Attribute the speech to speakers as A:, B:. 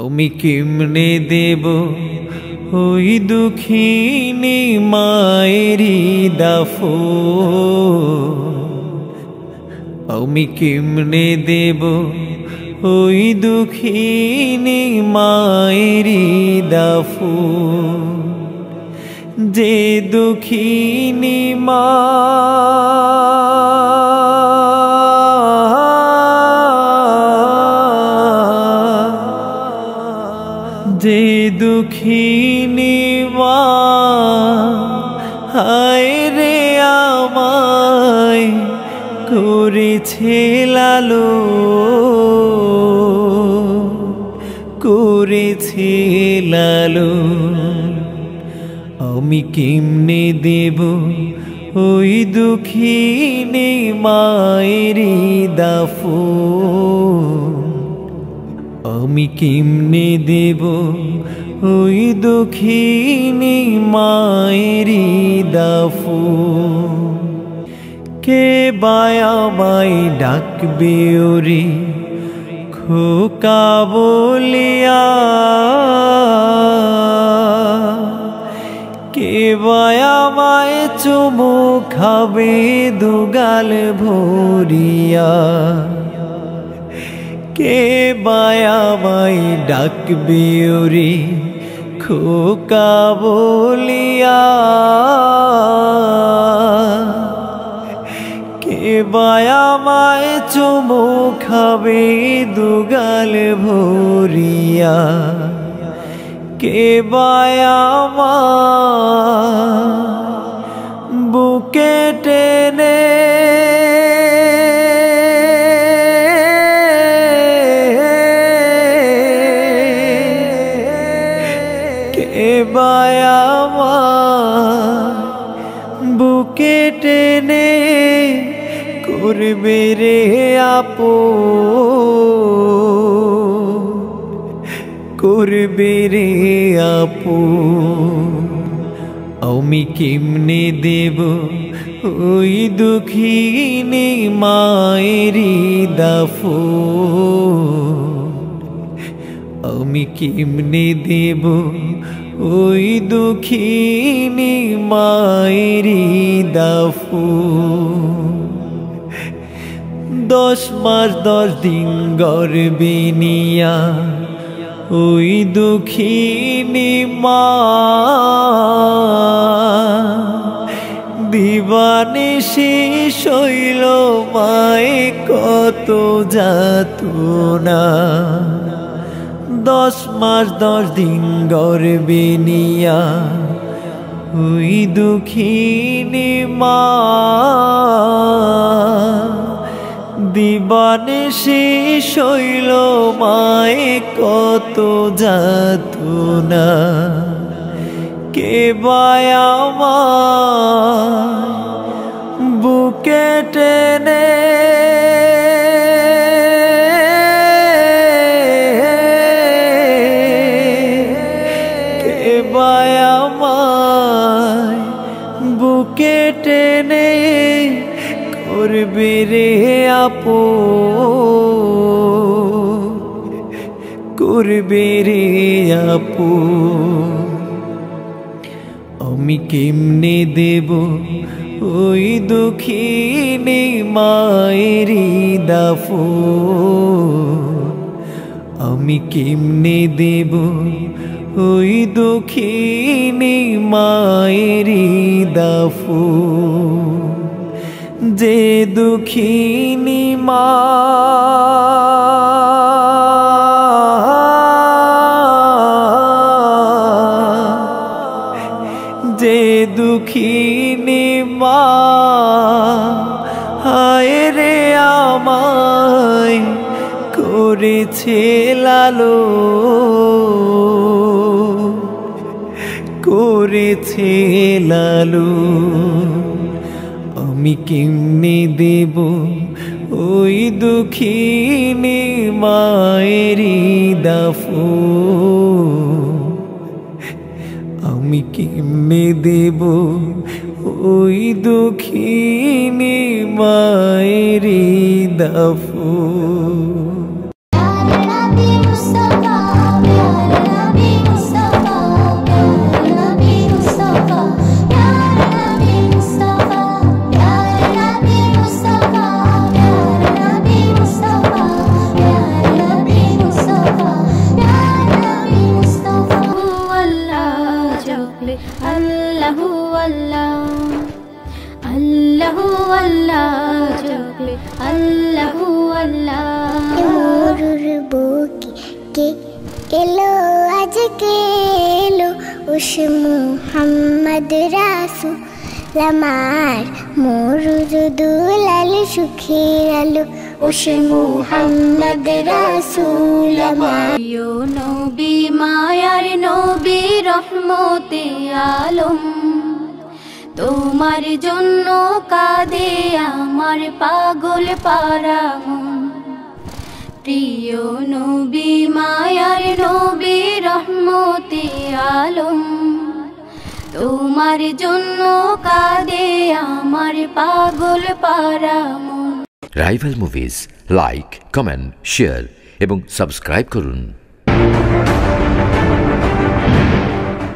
A: আমি কেমনে দেব ওই দুঃখিনী মায়েরি দাফন, আমি কেমনে দেব ওই দুঃখিনী মায়েরি দাফন, যে দুঃখিনী মা যে দুঃখিনী মা হায় রে আমায় করেছে লালন, করেছে লালন, আমি কেমনে দেব ওই দুঃখিনী মায়েরি দাফন, আমি কেমনে দেব ওই দুঃখিনী মায়েরি দাফন। কে বায়ামাই ডাকবে ওরে খোকা বলিয়া, কে বায়ামায় চুমু খাবে দুগাল ভরিয়া, কে বায়ামাই ডাকবে ওরে খোকা বলিয়া, কে বায়ামায় চুমু খাবে দুগাল ভরিয়া, কে বায়ামা বুকে টেনে বায়ামা বুকে টেনে করবে রে আপন, করবে রে আপন, আমি কেমনে দেব ওই দুঃখিনী মায়েরি দাফন, আমি কেমনে দেব ওই দুঃখিনী মায়েরি দাফন। 10 মাস 10 দিন গর্ভে নিয়া ওই দুঃখিনী মা দিবানিশি শৈল মায়ে কত যাতনা, 10 মাস 10 দিন গর্ভে নিয়া ওই দুঃখিনী মা দিবানিশি শৈল মায়ে কত যাতনা, কে বায়ামা বুকে টেনে বায়ামায় বুকে টেনে করবে রে আপন, করবে রে আপন, আমি কেমনে দেব ওই দুঃখিনী মায়েরি দাফন, আমি কেমনে দেব ওই দুঃখিনী মায়েরি দাফন, যে দুঃখিনী মা যে দুঃখিনী মা হায় রে আমায় করেছে লালন, করেছে লালন, আমি কেমনে দেব ওই দুঃখিনী মায়েরি দাফন, আমি কেমনে দেব ওই দুঃখিনী মায়েরি দাফন।
B: আল্লাহু আল্লাহ জপে আল্লাহু আল্লাহ।
C: মোরুর বুকে কে এলো আজকে এলো উস মুহাম্মদ রাসূল আমার মোরুর দুলাল সুখের আলো উস মুহাম্মদ রাসূল আমার।
B: প্রিয় নবী মায়ার নবী রহমতে আলম, তোমার জন্য কাঁদে আমার পাগল পারা মন। প্রিয় নবী মায়ার নবী রহমতে আলম, তোমার জন্য কাঁদে আমার পাগল পারা মন।
D: Rival movies like, comment, share এবং সাবস্ক্রাইব করুন।